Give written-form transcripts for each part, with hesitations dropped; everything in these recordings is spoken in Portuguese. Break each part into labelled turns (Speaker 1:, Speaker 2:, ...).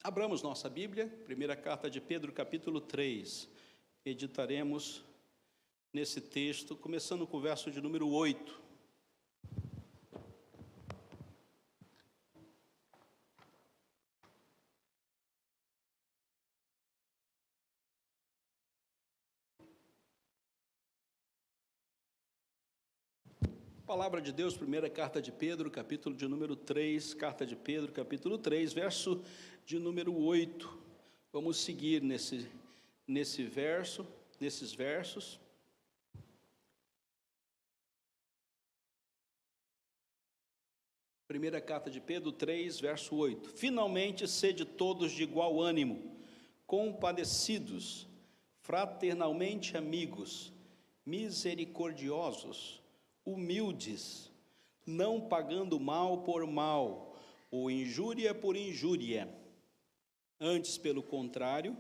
Speaker 1: Abramos nossa Bíblia, primeira carta de Pedro, capítulo 3. Meditaremos nesse texto, começando com o verso de número 8. Palavra de Deus, primeira carta de Pedro, capítulo de número 3, carta de Pedro, capítulo 3, verso de número 8. Vamos seguir nesses versos. Primeira carta de Pedro 3, verso 8. Finalmente, sede todos de igual ânimo, compadecidos, fraternalmente amigos, misericordiosos, humildes, não pagando mal por mal, ou injúria por injúria. Antes, pelo contrário,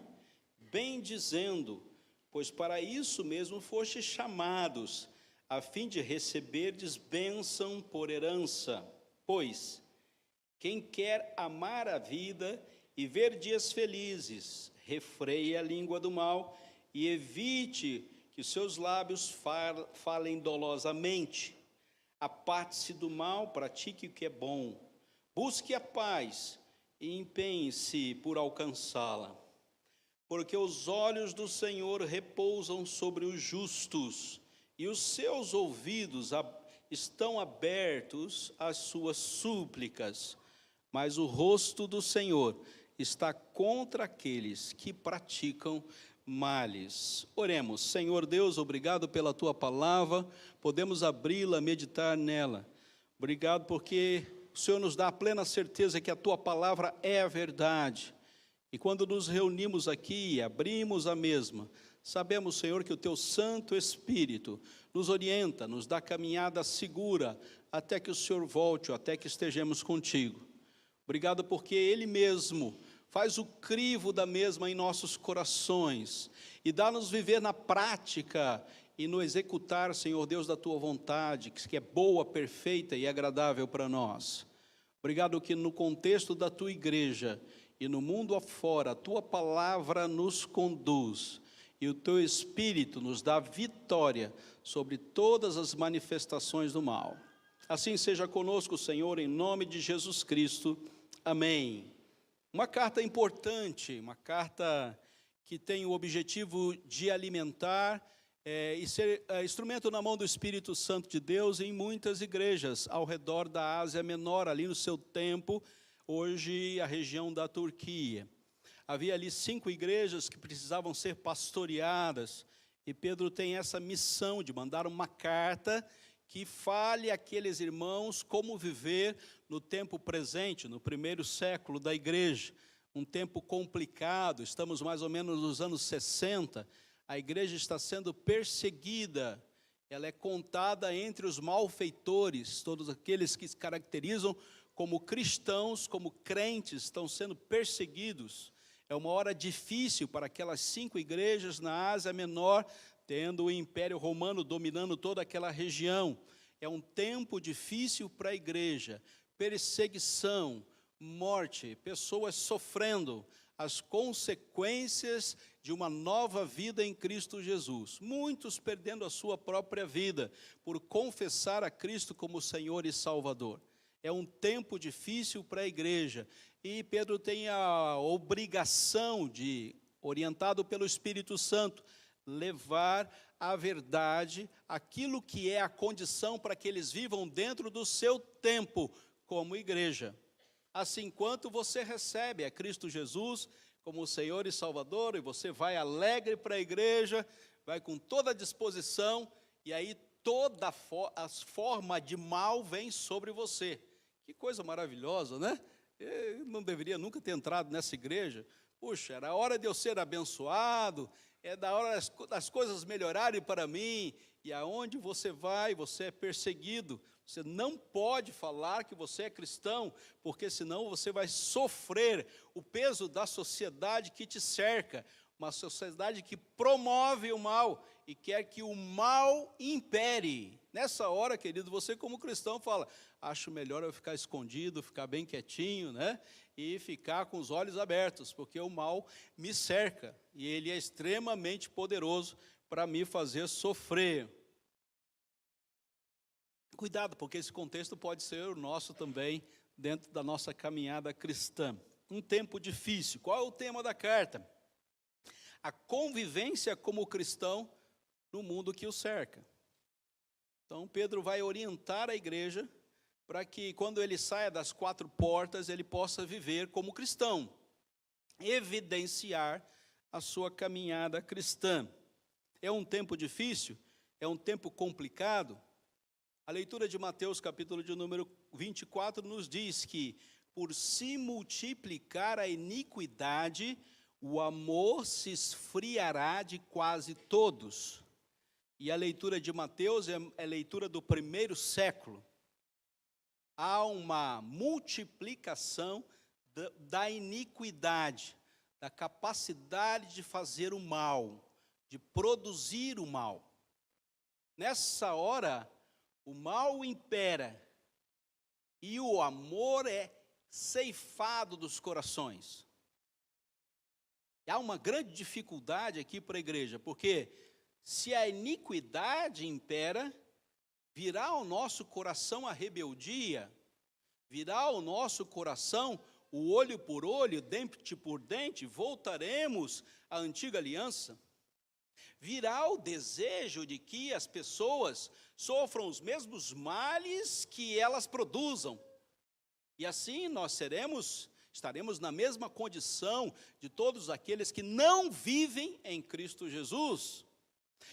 Speaker 1: bendizendo, pois para isso mesmo fostes chamados, a fim de receberdes bênção por herança. Pois, quem quer amar a vida e ver dias felizes, refreie a língua do mal e evite que seus lábios falem dolosamente. Aparte-se do mal, pratique o que é bom. Busque a paz e empenhe-se por alcançá-la. Porque os olhos do Senhor repousam sobre os justos, e os seus ouvidos estão abertos às suas súplicas. Mas o rosto do Senhor está contra aqueles que praticam males. Oremos. Senhor Deus, obrigado pela tua palavra, podemos abri-la, meditar nela. Obrigado porque o Senhor nos dá a plena certeza que a tua palavra é a verdade. E quando nos reunimos aqui e abrimos a mesma, sabemos, Senhor, que o teu Santo Espírito nos orienta, nos dá caminhada segura até que o Senhor volte, ou até que estejamos contigo. Obrigado porque Ele mesmo faz o crivo da mesma em nossos corações e dá-nos viver na prática e no executar, Senhor Deus, da Tua vontade, que é boa, perfeita e agradável para nós. Obrigado que no contexto da Tua igreja e no mundo afora, a Tua palavra nos conduz e o Teu Espírito nos dá vitória sobre todas as manifestações do mal. Assim seja conosco, Senhor, em nome de Jesus Cristo. Amém. Uma carta importante, uma carta que tem o objetivo de alimentar e ser instrumento na mão do Espírito Santo de Deus em muitas igrejas ao redor da Ásia Menor, ali no seu tempo, hoje a região da Turquia. Havia ali 5 igrejas que precisavam ser pastoreadas, e Pedro tem essa missão de mandar uma carta que fale àqueles irmãos como viver no tempo presente, no primeiro século da igreja, um tempo complicado. Estamos mais ou menos nos anos 60, a igreja está sendo perseguida, ela é contada entre os malfeitores, todos aqueles que se caracterizam como cristãos, como crentes, estão sendo perseguidos. É uma hora difícil para aquelas 5 igrejas na Ásia Menor, tendo o Império Romano dominando toda aquela região. É um tempo difícil para a igreja, perseguição, morte, pessoas sofrendo as consequências de uma nova vida em Cristo Jesus. Muitos perdendo a sua própria vida por confessar a Cristo como Senhor e Salvador. É um tempo difícil para a igreja, e Pedro tem a obrigação de, orientado pelo Espírito Santo, levar a verdade, aquilo que é a condição para que eles vivam dentro do seu tempo como igreja. Assim, enquanto você recebe a Cristo Jesus como Senhor e Salvador, e você vai alegre para a igreja, vai com toda a disposição, e aí toda a forma de mal vem sobre você. Que coisa maravilhosa, né? Eu não deveria nunca ter entrado nessa igreja. Puxa, era a hora de eu ser abençoado, é da hora das coisas melhorarem para mim, e aonde você vai, você é perseguido. Você não pode falar que você é cristão, porque senão você vai sofrer o peso da sociedade que te cerca, uma sociedade que promove o mal e quer que o mal impere. Nessa hora, querido, você como cristão fala, acho melhor eu ficar escondido, ficar bem quietinho, né? E ficar com os olhos abertos, porque o mal me cerca, e ele é extremamente poderoso para me fazer sofrer. Cuidado, porque esse contexto pode ser o nosso também, dentro da nossa caminhada cristã. Um tempo difícil. Qual é o tema da carta? A convivência como cristão no mundo que o cerca. Então, Pedro vai orientar a igreja para que, quando ele saia das quatro portas, ele possa viver como cristão, evidenciar a sua caminhada cristã. É um tempo difícil? É um tempo complicado? A leitura de Mateus, capítulo de número 24, nos diz que, por se multiplicar a iniquidade, o amor se esfriará de quase todos. E a leitura de Mateus é leitura do primeiro século. Há uma multiplicação da iniquidade, da capacidade de fazer o mal, de produzir o mal. Nessa hora, o mal impera e o amor é ceifado dos corações. E há uma grande dificuldade aqui para a igreja, porque se a iniquidade impera, virá ao nosso coração a rebeldia, virá ao nosso coração o olho por olho, dente por dente, voltaremos à antiga aliança. Virá o desejo de que as pessoas sofram os mesmos males que elas produzam. E assim nós estaremos na mesma condição de todos aqueles que não vivem em Cristo Jesus.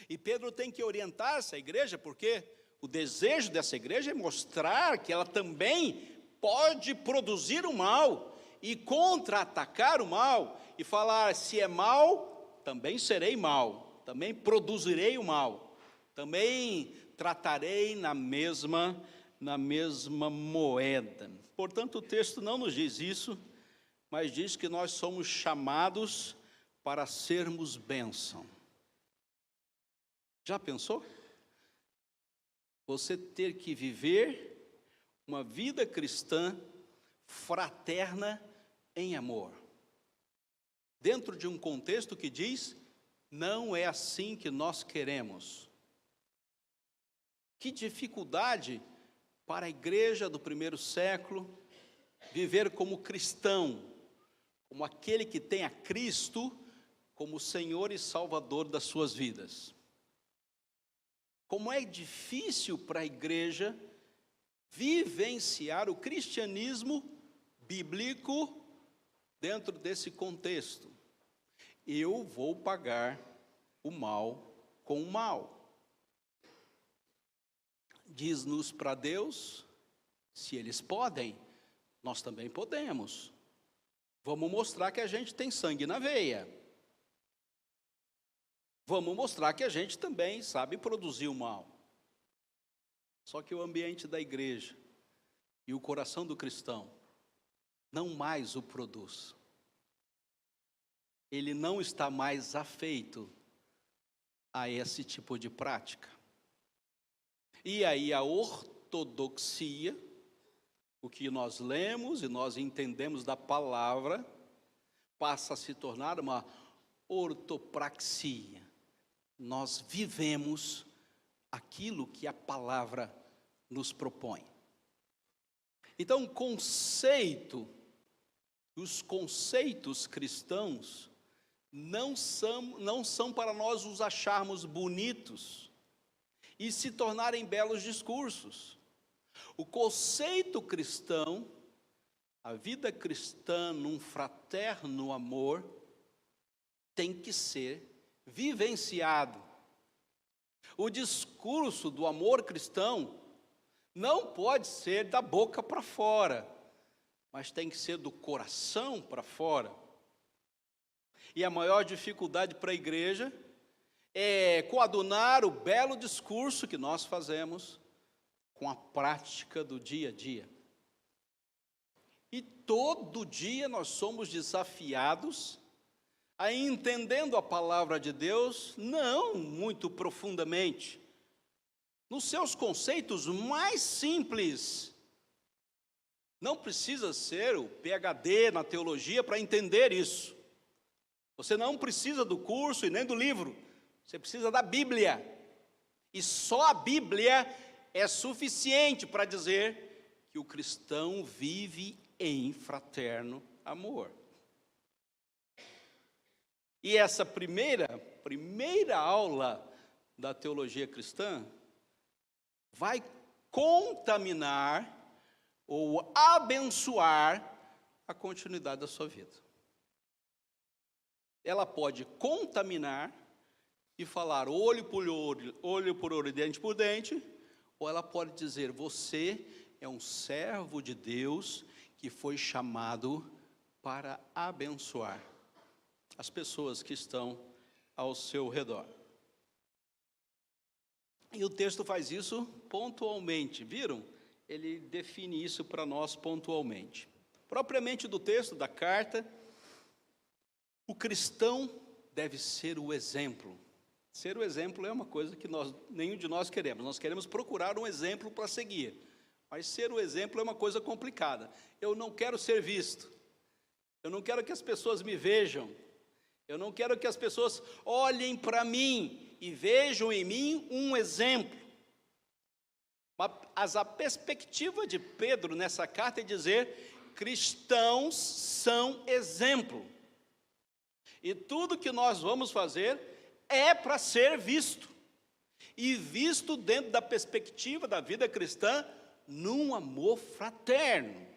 Speaker 1: E Pedro tem que orientar essa igreja, porque o desejo dessa igreja é mostrar que ela também pode produzir o mal e contra-atacar o mal e falar, se é mal, também serei mal, também produzirei o mal, também tratarei na mesma moeda. Portanto, o texto não nos diz isso, mas diz que nós somos chamados para sermos bênção. Já pensou? Você ter que viver uma vida cristã fraterna em amor. Dentro de um contexto que diz, não é assim que nós queremos. Que dificuldade para a igreja do primeiro século viver como cristão, como aquele que tem a Cristo como Senhor e Salvador das suas vidas. Como é difícil para a igreja vivenciar o cristianismo bíblico dentro desse contexto. Eu vou pagar o mal com o mal. Diz-nos para Deus, se eles podem, nós também podemos. Vamos mostrar que a gente tem sangue na veia. Vamos mostrar que a gente também sabe produzir o mal. Só que o ambiente da igreja e o coração do cristão não mais o produz. Ele não está mais afeito a esse tipo de prática. E aí a ortodoxia, o que nós lemos e nós entendemos da palavra, passa a se tornar uma ortopraxia. Nós vivemos aquilo que a palavra nos propõe. Então, os conceitos cristãos não são para nós os acharmos bonitos e se tornarem belos discursos. O conceito cristão, a vida cristã num fraterno amor, tem que ser vivenciado. O discurso do amor cristão não pode ser da boca para fora, mas tem que ser do coração para fora. E a maior dificuldade para a igreja é coadunar o belo discurso que nós fazemos com a prática do dia a dia. E todo dia nós somos desafiados a, entendendo a palavra de Deus, não muito profundamente, nos seus conceitos mais simples. Não precisa ser o PhD na teologia para entender isso. Você não precisa do curso e nem do livro. Você precisa da Bíblia. E só a Bíblia é suficiente para dizer que o cristão vive em fraterno amor. E essa primeira aula da teologia cristã vai contaminar ou abençoar a continuidade da sua vida. Ela pode contaminar e falar olho por olho e dente por dente, ou ela pode dizer, você é um servo de Deus que foi chamado para abençoar as pessoas que estão ao seu redor. E o texto faz isso pontualmente, viram? Ele define isso para nós pontualmente. Propriamente do texto, da carta, o cristão deve ser o exemplo. Ser o exemplo é uma coisa que nenhum de nós queremos. Nós queremos procurar um exemplo para seguir. Mas ser o exemplo é uma coisa complicada. Eu não quero ser visto. Eu não quero que as pessoas me vejam. Eu não quero que as pessoas olhem para mim e vejam em mim um exemplo. Mas a perspectiva de Pedro nessa carta é dizer, cristãos são exemplo. E tudo que nós vamos fazer é para ser visto. E visto dentro da perspectiva da vida cristã, num amor fraterno.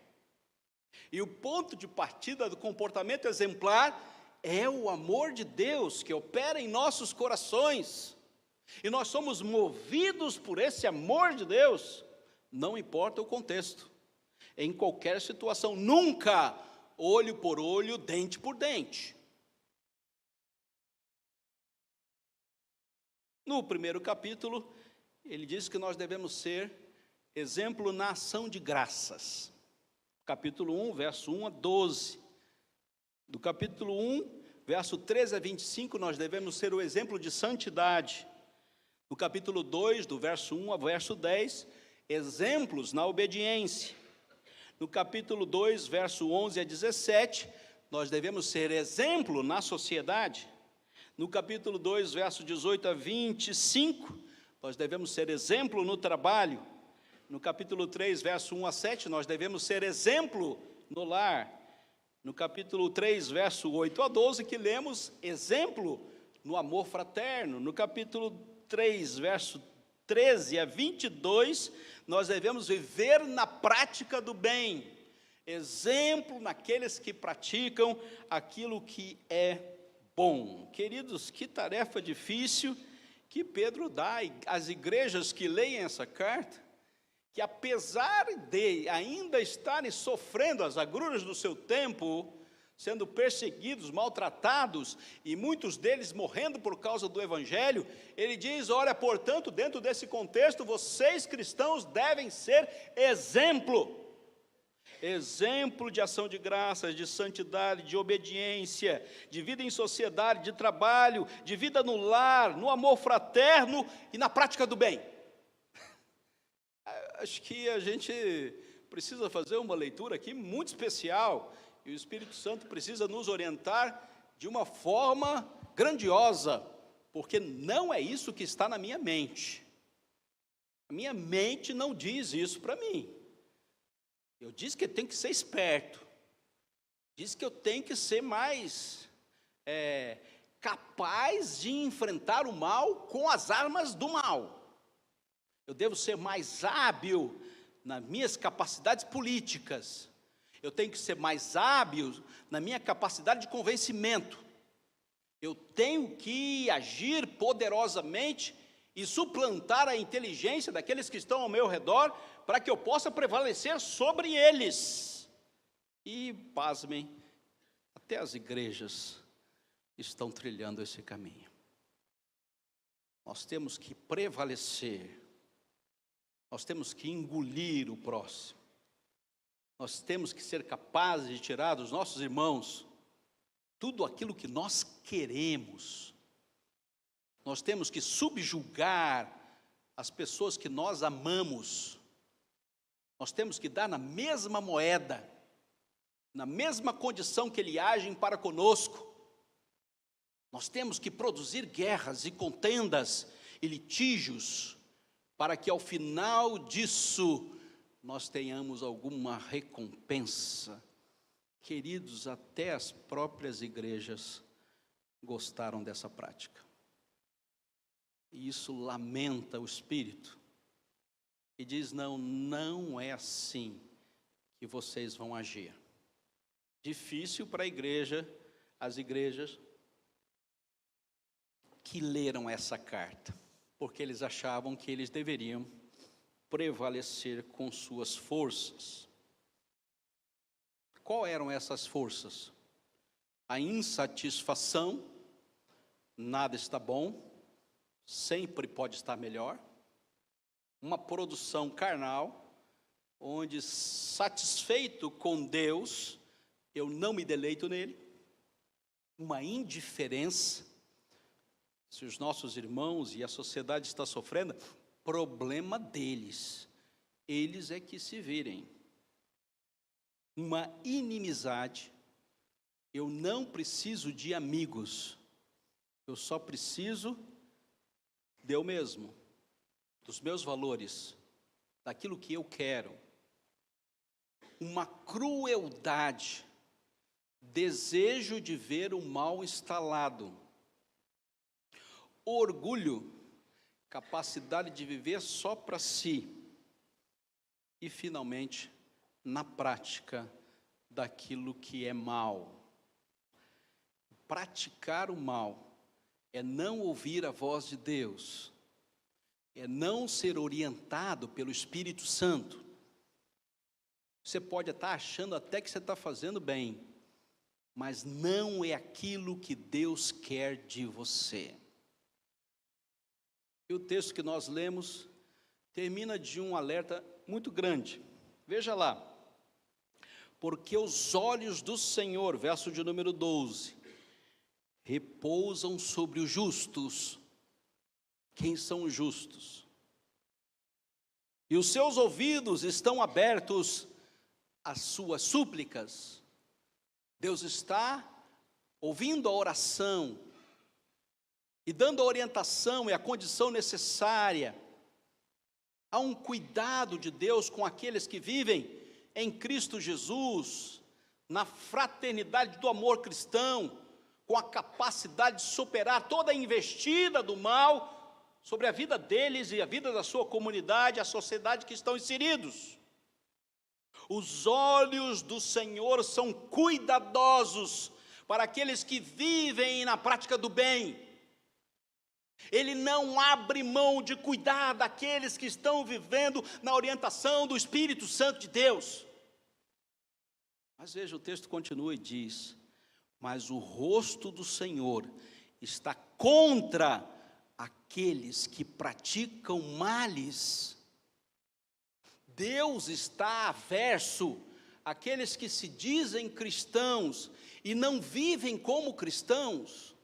Speaker 1: E o ponto de partida do comportamento exemplar é o amor de Deus que opera em nossos corações. E nós somos movidos por esse amor de Deus, não importa o contexto, em qualquer situação, nunca olho por olho, dente por dente. No primeiro capítulo, ele diz que nós devemos ser exemplo na ação de graças. Capítulo 1, verso 1 a 12. Do capítulo 1, verso 13 a 25, nós devemos ser o exemplo de santidade. No capítulo 2, do verso 1 ao verso 10, exemplos na obediência. No capítulo 2, verso 11 a 17, nós devemos ser exemplo na sociedade. No capítulo 2, verso 18 a 25, nós devemos ser exemplo no trabalho. No capítulo 3, verso 1 a 7, nós devemos ser exemplo no lar. No capítulo 3, verso 8 a 12, que lemos, exemplo no amor fraterno. No capítulo 3, verso 13 a 22, nós devemos viver na prática do bem. Exemplo naqueles que praticam aquilo que é bom. Queridos, que tarefa difícil que Pedro dá às igrejas que leem essa carta, que apesar de ainda estarem sofrendo as agruras do seu tempo, sendo perseguidos, maltratados, e muitos deles morrendo por causa do Evangelho, ele diz, olha, portanto, dentro desse contexto, vocês cristãos devem ser exemplo. Exemplo de ação de graças, de santidade, de obediência, de vida em sociedade, de trabalho, de vida no lar, no amor fraterno e na prática do bem. Acho que a gente precisa fazer uma leitura aqui muito especial, e o Espírito Santo precisa nos orientar de uma forma grandiosa, porque não é isso que está na minha mente. A minha mente não diz isso para mim. Eu disse que eu tenho que ser esperto. Diz que eu tenho que ser mais capaz de enfrentar o mal com as armas do mal. Eu devo ser mais hábil nas minhas capacidades políticas. Eu tenho que ser mais hábil na minha capacidade de convencimento. Eu tenho que agir poderosamente e suplantar a inteligência daqueles que estão ao meu redor, para que eu possa prevalecer sobre eles. E, pasmem, até as igrejas estão trilhando esse caminho. Nós temos que prevalecer, nós temos que engolir o próximo, nós temos que ser capazes de tirar dos nossos irmãos tudo aquilo que nós queremos. Nós temos que subjugar as pessoas que nós amamos, nós temos que dar na mesma moeda, na mesma condição que eles agem para conosco. Nós temos que produzir guerras e contendas e litígios, para que ao final disso, nós tenhamos alguma recompensa. Queridos, até as próprias igrejas gostaram dessa prática. E isso lamenta o Espírito. E diz, não é assim que vocês vão agir. Difícil para a igreja, as igrejas que leram essa carta, porque eles achavam que eles deveriam prevalecer com suas forças. Qual eram essas forças? A insatisfação, nada está bom, sempre pode estar melhor. Uma produção carnal, onde satisfeito com Deus, eu não me deleito nele. Uma indiferença. Se os nossos irmãos e a sociedade está sofrendo, problema deles. Eles é que se virem. Uma inimizade. Eu não preciso de amigos. Eu só preciso de eu mesmo, dos meus valores, daquilo que eu quero. Uma crueldade. Desejo de ver o mal instalado. Orgulho, capacidade de viver só para si. E, finalmente, na prática daquilo que é mal. Praticar o mal é não ouvir a voz de Deus, é não ser orientado pelo Espírito Santo. Você pode estar achando até que você está fazendo bem, mas não é aquilo que Deus quer de você. E o texto que nós lemos termina de um alerta muito grande. Veja lá. Porque os olhos do Senhor, verso de número 12, repousam sobre os justos. Quem são os justos? E os seus ouvidos estão abertos às suas súplicas. Deus está ouvindo a oração e dando a orientação e a condição necessária. Há um cuidado de Deus com aqueles que vivem em Cristo Jesus, na fraternidade do amor cristão, com a capacidade de superar toda a investida do mal sobre a vida deles e a vida da sua comunidade, a sociedade que estão inseridos. Os olhos do Senhor são cuidadosos para aqueles que vivem na prática do bem. Ele não abre mão de cuidar daqueles que estão vivendo na orientação do Espírito Santo de Deus. Mas veja, o texto continua e diz: mas o rosto do Senhor está contra aqueles que praticam males. Deus está averso àqueles que se dizem cristãos e não vivem como cristãos,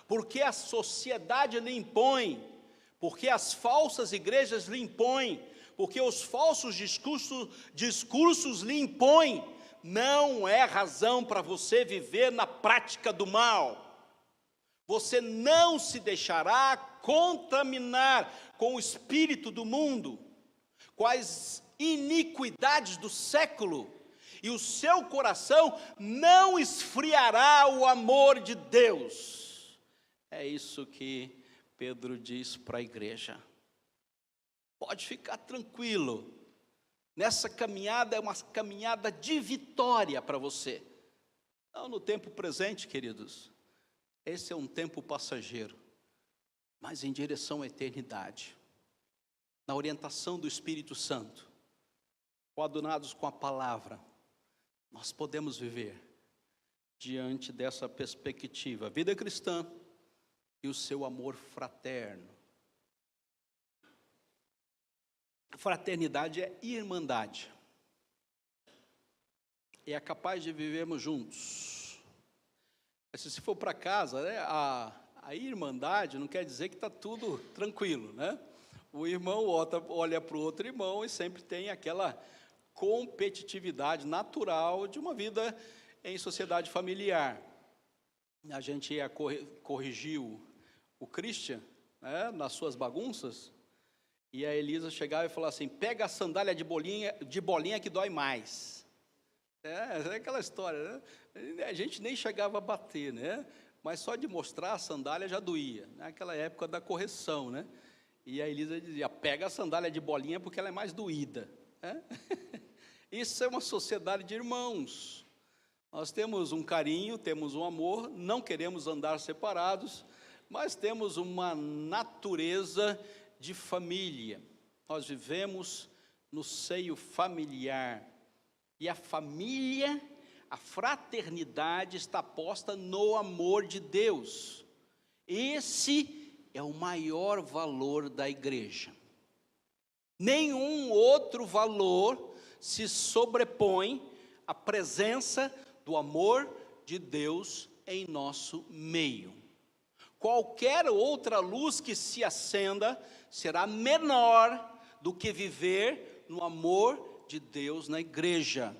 Speaker 1: porque a sociedade lhe impõe, porque as falsas igrejas lhe impõem, porque os falsos discursos lhe impõem. Não é razão para você viver na prática do mal. Você não se deixará contaminar com o espírito do mundo, com as iniquidades do século, e o seu coração não esfriará o amor de Deus. É isso que Pedro diz para a igreja. Pode ficar tranquilo, nessa caminhada é uma caminhada de vitória para você. Não no tempo presente, queridos, esse é um tempo passageiro, mas em direção à eternidade, na orientação do Espírito Santo, coadunados com a palavra, nós podemos viver diante dessa perspectiva, a vida cristã e o seu amor fraterno. Fraternidade é irmandade, é capaz de vivermos juntos. Se for para casa, né, a irmandade não quer dizer que está tudo tranquilo, né? O irmão olha para o outro irmão e sempre tem aquela competitividade natural de uma vida em sociedade familiar. A gente ia corrigir o Christian, né, nas suas bagunças, e a Elisa chegava e falava assim: pega a sandália de bolinha que dói mais. É aquela história, né? A gente nem chegava a bater, né? Mas só de mostrar a sandália já doía, naquela época da correção, né? E a Elisa dizia: pega a sandália de bolinha porque ela é mais doída, né? Isso é uma sociedade de irmãos. Nós temos um carinho, temos um amor, não queremos andar separados, mas temos uma natureza de família. Nós vivemos no seio familiar. E a família, a fraternidade está posta no amor de Deus. Esse é o maior valor da igreja. Nenhum outro valor se sobrepõe à presença do amor de Deus em nosso meio. Qualquer outra luz que se acenda será menor do que viver no amor de Deus na igreja.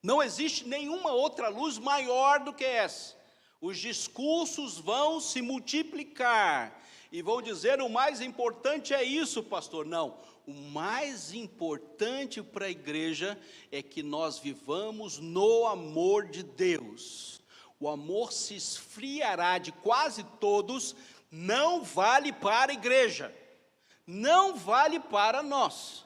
Speaker 1: Não existe nenhuma outra luz maior do que essa. Os discursos vão se multiplicar e vão dizer: o mais importante é isso, pastor. Não, o mais importante para a igreja é que nós vivamos no amor de Deus. O amor se esfriará de quase todos, não vale para a igreja, não vale para nós.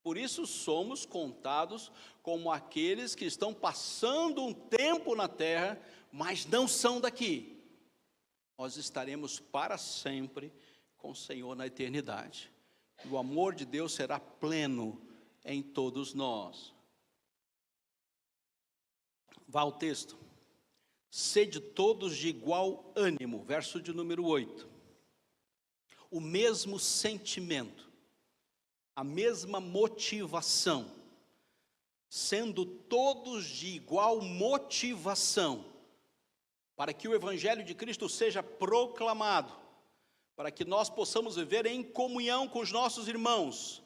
Speaker 1: Por isso somos contados como aqueles que estão passando um tempo na terra, mas não são daqui. Nós estaremos para sempre com o Senhor na eternidade. E o amor de Deus será pleno em todos nós. Vá ao texto. Sede todos de igual ânimo, verso de número 8. O mesmo sentimento, a mesma motivação, sendo todos de igual motivação, para que o Evangelho de Cristo seja proclamado, para que nós possamos viver em comunhão com os nossos irmãos.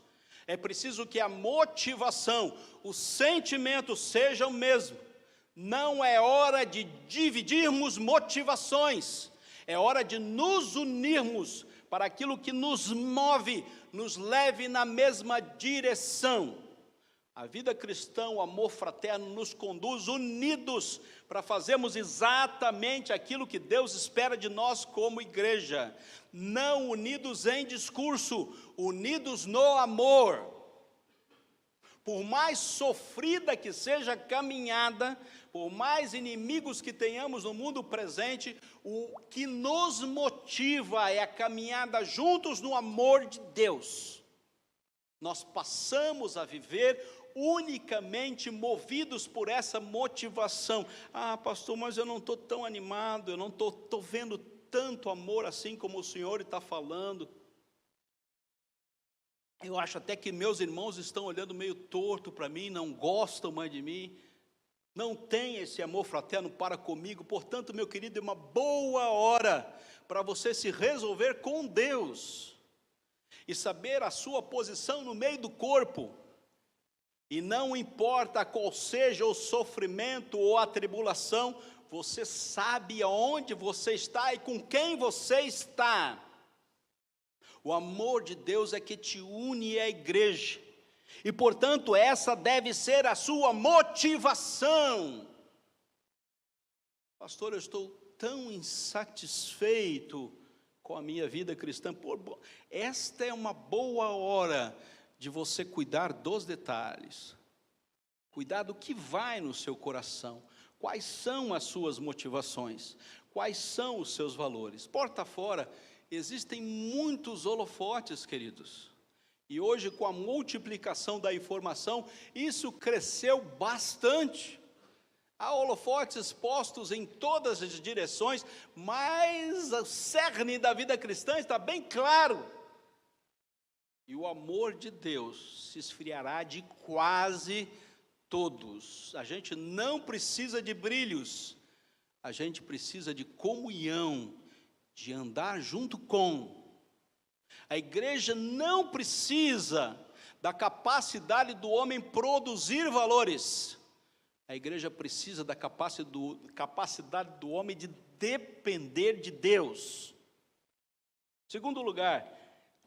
Speaker 1: É preciso que a motivação, o sentimento sejam o mesmo. Não é hora de dividirmos motivações, é hora de nos unirmos para aquilo que nos move, nos leve na mesma direção. A vida cristã, o amor fraterno nos conduz unidos para fazermos exatamente aquilo que Deus espera de nós como igreja. Não unidos em discurso, unidos no amor. Por mais sofrida que seja a caminhada, por mais inimigos que tenhamos no mundo presente, o que nos motiva é a caminhada juntos no amor de Deus. Nós passamos a viver unicamente movidos por essa motivação. Ah, pastor, mas eu não estou tão animado, eu não estou vendo tanto amor assim como o senhor está falando. Eu acho até que meus irmãos estão olhando meio torto para mim, não gostam mais de mim, não tem esse amor fraterno para comigo. Portanto, meu querido, é uma boa hora para você se resolver com Deus e saber a sua posição no meio do corpo. E não importa qual seja o sofrimento ou a tribulação, você sabe aonde você está e com quem você está. O amor de Deus é que te une à igreja, e portanto essa deve ser a sua motivação. Pastor, eu estou tão insatisfeito com a minha vida cristã. Esta é uma boa hora de você cuidar dos detalhes, cuidar do que vai no seu coração, quais são as suas motivações, quais são os seus valores. Porta fora, existem muitos holofotes, queridos, e hoje com a multiplicação da informação, isso cresceu bastante. Há holofotes postos em todas as direções, mas o cerne da vida cristã está bem claro. E o amor de Deus se esfriará de quase todos. A gente não precisa de brilhos, a gente precisa de comunhão, de andar junto com. A igreja não precisa da capacidade do homem produzir valores. A igreja precisa da capacidade do homem de depender de Deus. Segundo lugar,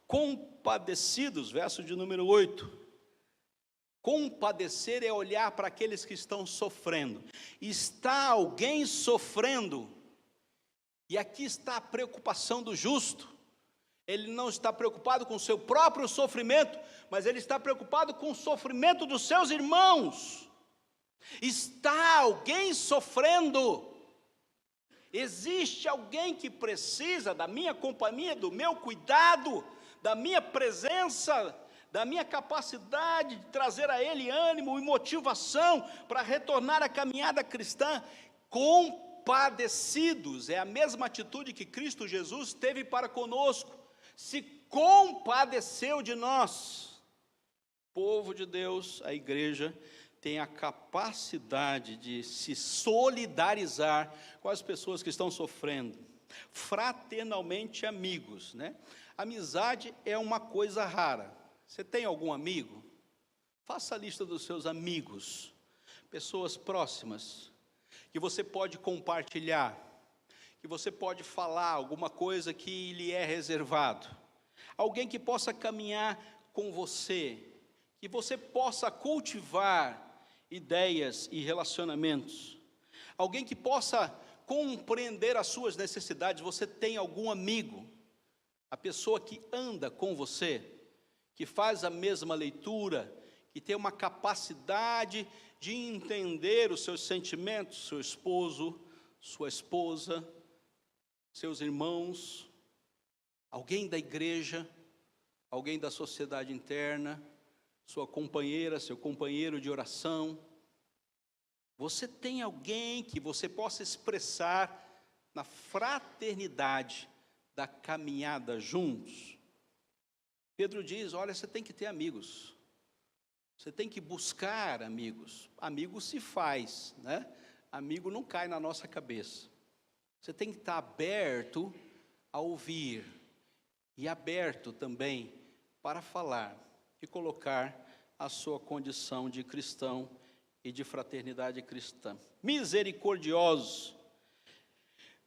Speaker 1: compadecidos, verso de número 8. Compadecer é olhar para aqueles que estão sofrendo. Está alguém sofrendo? E aqui está a preocupação do justo. Ele não está preocupado com o seu próprio sofrimento, mas ele está preocupado com o sofrimento dos seus irmãos. Está alguém sofrendo? Existe alguém que precisa da minha companhia, do meu cuidado, da minha presença, da minha capacidade de trazer a ele ânimo e motivação para retornar à caminhada cristã? Compadecidos, é a mesma atitude que Cristo Jesus teve para conosco, se compadeceu de nós. Povo de Deus, a igreja tem a capacidade de se solidarizar com as pessoas que estão sofrendo, fraternalmente amigos, né? Amizade é uma coisa rara. Você tem algum amigo? Faça a lista dos seus amigos, pessoas próximas, que você pode compartilhar, que você pode falar alguma coisa que lhe é reservado, alguém que possa caminhar com você, que você possa cultivar ideias e relacionamentos, alguém que possa compreender as suas necessidades. Você tem algum amigo, a pessoa que anda com você, que faz a mesma leitura, que tem uma capacidade de entender os seus sentimentos, seu esposo, sua esposa, seus irmãos, alguém da igreja, alguém da sociedade interna, sua companheira, seu companheiro de oração. Você tem alguém que você possa expressar na fraternidade da caminhada juntos? Pedro diz, olha, você tem que ter amigos, você tem que buscar amigos. Amigo se faz, né? Amigo não cai na nossa cabeça. Você tem que estar aberto a ouvir, e aberto também para falar, e colocar a sua condição de cristão e de fraternidade cristã. Misericordiosos,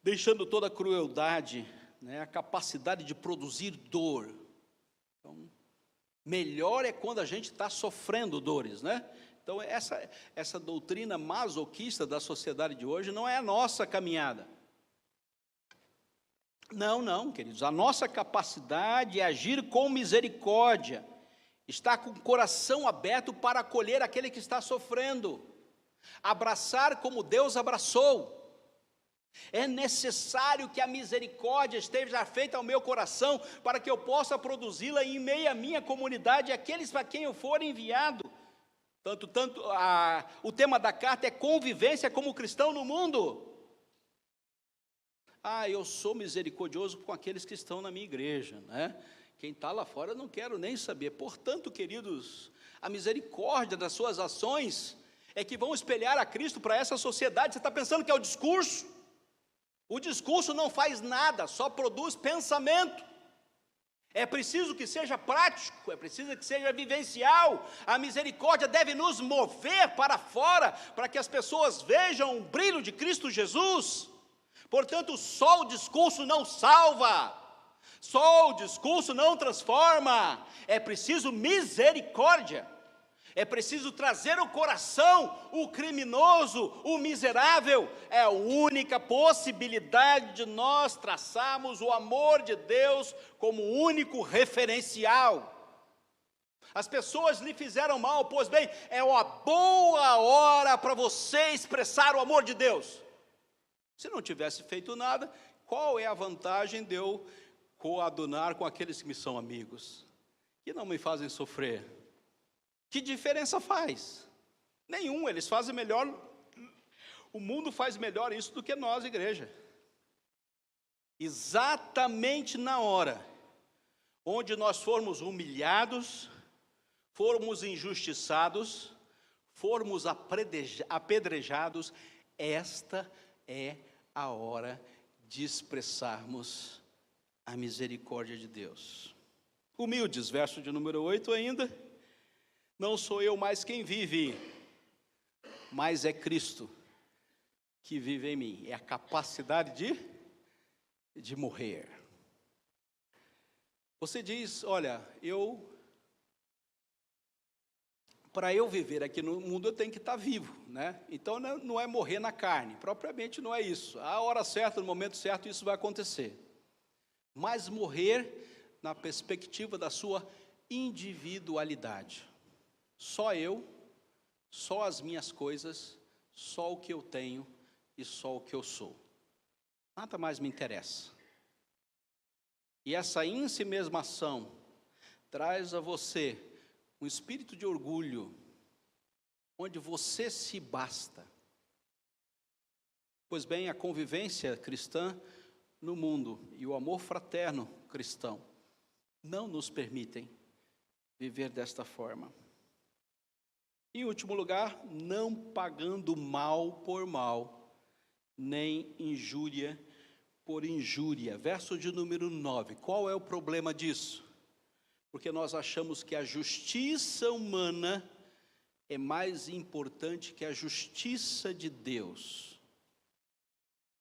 Speaker 1: deixando toda a crueldade, né, a capacidade de produzir dor. Então, melhor é quando a gente está sofrendo dores, né? Então, essa doutrina masoquista da sociedade de hoje não é a nossa caminhada. Não, queridos, a nossa capacidade é agir com misericórdia, estar com o coração aberto para acolher aquele que está sofrendo, abraçar como Deus abraçou. É necessário que a misericórdia esteja feita ao meu coração, para que eu possa produzi-la em meio à minha comunidade, aqueles para quem eu for enviado. O tema da carta é convivência como cristão no mundo. Eu sou misericordioso com aqueles que estão na minha igreja, né? Quem está lá fora eu não quero nem saber. Portanto, queridos, a misericórdia das suas ações é que vão espelhar a Cristo para essa sociedade. Você está pensando que é o discurso? O discurso não faz nada, só produz pensamento. É preciso que seja prático, é preciso que seja vivencial. A misericórdia deve nos mover para fora, para que as pessoas vejam o brilho de Cristo Jesus. Portanto, só o discurso não salva, só o discurso não transforma. É preciso misericórdia. É preciso trazer ao coração o criminoso, o miserável. É a única possibilidade de nós traçarmos o amor de Deus como único referencial. As pessoas lhe fizeram mal, pois bem, é uma boa hora para você expressar o amor de Deus. Se não tivesse feito nada, qual é a vantagem de eu coadunar com aqueles que me são amigos, que não me fazem sofrer? Que diferença faz? Nenhum. Eles fazem melhor, o mundo faz melhor isso do que nós, igreja. Exatamente na hora onde nós formos humilhados, formos injustiçados, formos apedrejados, esta é a hora de expressarmos a misericórdia de Deus. Humildes, verso de número 8 ainda. Não sou eu mais quem vive, mas é Cristo que vive em mim. É a capacidade de morrer. Você diz, olha, para eu viver aqui no mundo, eu tenho que estar vivo, né? Então, não é morrer na carne, propriamente não é isso. A hora certa, no momento certo, isso vai acontecer. Mas morrer na perspectiva da sua individualidade. Só eu, só as minhas coisas, só o que eu tenho e só o que eu sou. Nada mais me interessa. E essa ensimesmação traz a você um espírito de orgulho, onde você se basta. Pois bem, a convivência cristã no mundo e o amor fraterno cristão não nos permitem viver desta forma. Em último lugar, não pagando mal por mal, nem injúria por injúria. Verso de número 9. Qual é o problema disso? Porque nós achamos que a justiça humana é mais importante que a justiça de Deus.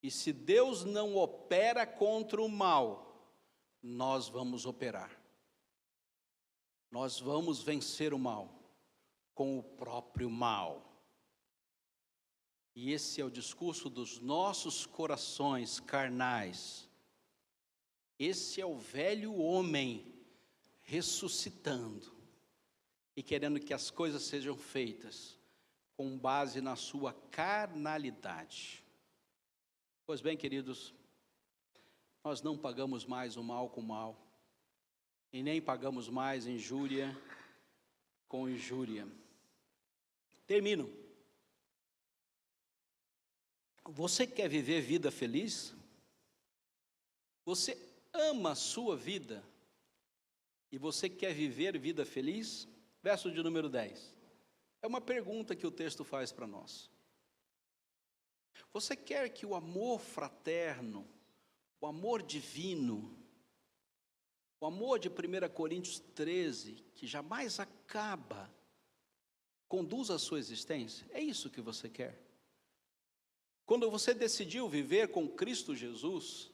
Speaker 1: E se Deus não opera contra o mal, nós vamos operar. Nós vamos vencer o mal com o próprio mal. E esse é o discurso dos nossos corações carnais. Esse é o velho homem ressuscitando e querendo que as coisas sejam feitas com base na sua carnalidade. Pois bem, queridos, nós não pagamos mais o mal com o mal, e nem pagamos mais injúria com injúria. Termino. Você quer viver vida feliz? Você ama a sua vida? E você quer viver vida feliz? Verso de número 10. É uma pergunta que o texto faz para nós. Você quer que o amor fraterno, o amor divino, o amor de 1 Coríntios 13, que jamais acaba, conduza a sua existência? É isso que você quer? Quando você decidiu viver com Cristo Jesus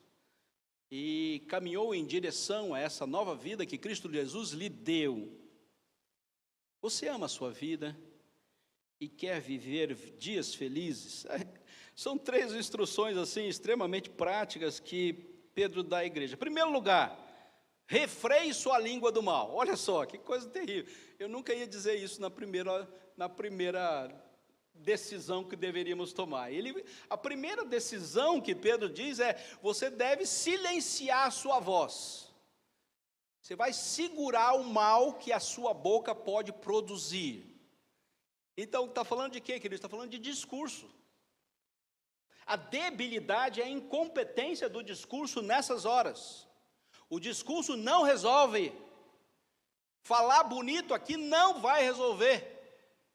Speaker 1: e caminhou em direção a essa nova vida que Cristo Jesus lhe deu, você ama a sua vida e quer viver dias felizes? São 3 instruções assim extremamente práticas que Pedro dá à igreja. Em primeiro lugar, refreie sua língua do mal. Olha só, que coisa terrível. Eu nunca ia dizer isso na primeira decisão que deveríamos tomar. A primeira decisão que Pedro diz é: você deve silenciar a sua voz. Você vai segurar o mal que a sua boca pode produzir. Então, está falando de quê, querido? Está falando de discurso. A debilidade é a incompetência do discurso nessas horas. O discurso não resolve. Falar bonito aqui não vai resolver.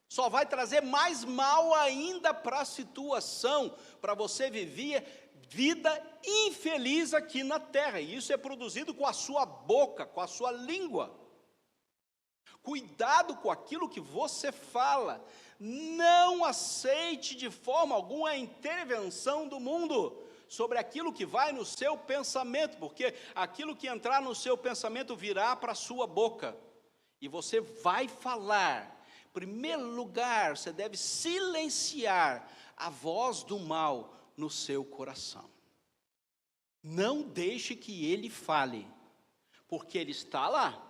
Speaker 1: Só vai trazer mais mal ainda para a situação, para você viver vida infeliz aqui na terra. E isso é produzido com a sua boca, com a sua língua. Cuidado com aquilo que você fala. Não aceite de forma alguma a intervenção do mundo sobre aquilo que vai no seu pensamento, porque aquilo que entrar no seu pensamento virá para a sua boca. E você vai falar. Em primeiro lugar, você deve silenciar a voz do mal no seu coração. Não deixe que ele fale, porque ele está lá.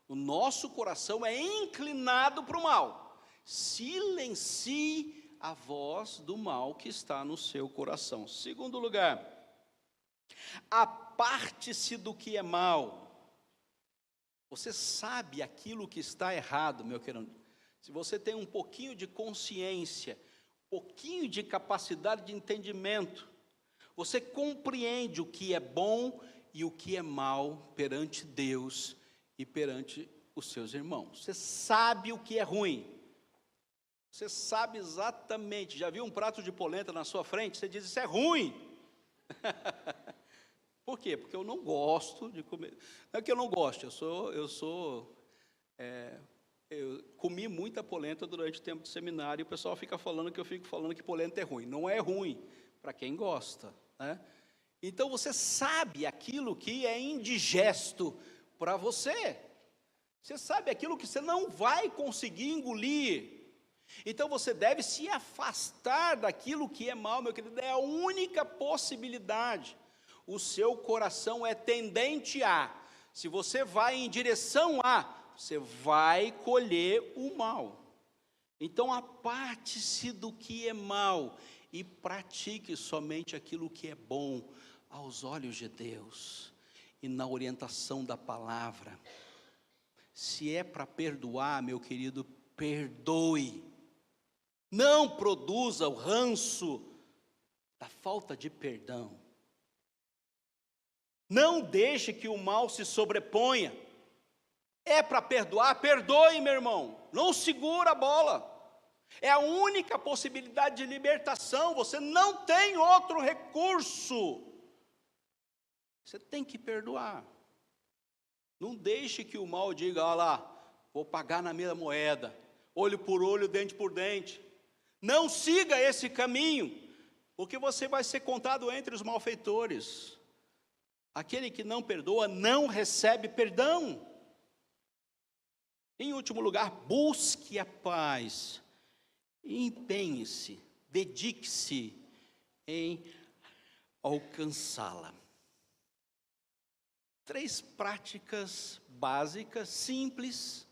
Speaker 1: O nosso coração é inclinado para o mal. Silencie a voz do mal que está no seu coração. Segundo lugar, aparte-se do que é mal. Você sabe aquilo que está errado, meu querido. Se você tem um pouquinho de consciência, um pouquinho de capacidade de entendimento, você compreende o que é bom e o que é mal perante Deus e perante os seus irmãos. Você sabe o que é ruim. Você sabe exatamente. Já viu um prato de polenta na sua frente? Você diz: isso é ruim. Por quê? Porque eu não gosto de comer. Não é que eu não gosto, eu comi muita polenta durante o tempo de seminário, e o pessoal fica falando que eu fico falando que polenta é ruim. Não é ruim para quem gosta, né? Então você sabe aquilo que é indigesto para você. Você sabe aquilo que você não vai conseguir engolir. Então você deve se afastar daquilo que é mal, meu querido. É a única possibilidade. O seu coração é tendente a. Se você vai em direção a, você vai colher o mal. Então aparte-se do que é mal e pratique somente aquilo que é bom aos olhos de Deus e na orientação da palavra. Se é para perdoar, meu querido, perdoe. Não produza o ranço da falta de perdão. Não deixe que o mal se sobreponha. É para perdoar, perdoe, meu irmão. Não segura a bola. É a única possibilidade de libertação. Você não tem outro recurso. Você tem que perdoar. Não deixe que o mal diga: olha lá, vou pagar na mesma moeda, olho por olho, dente por dente. Não siga esse caminho, porque você vai ser contado entre os malfeitores. Aquele que não perdoa não recebe perdão. Em último lugar, busque a paz. Empenhe-se, dedique-se em alcançá-la. 3 práticas básicas, simples,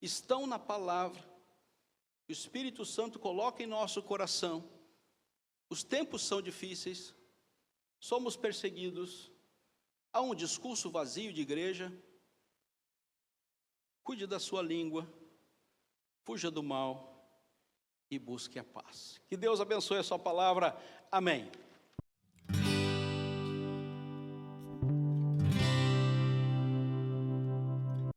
Speaker 1: estão na palavra. O Espírito Santo coloca em nosso coração. Os tempos são difíceis, somos perseguidos, há um discurso vazio de igreja. Cuide da sua língua, fuja do mal e busque a paz. Que Deus abençoe a sua palavra. Amém.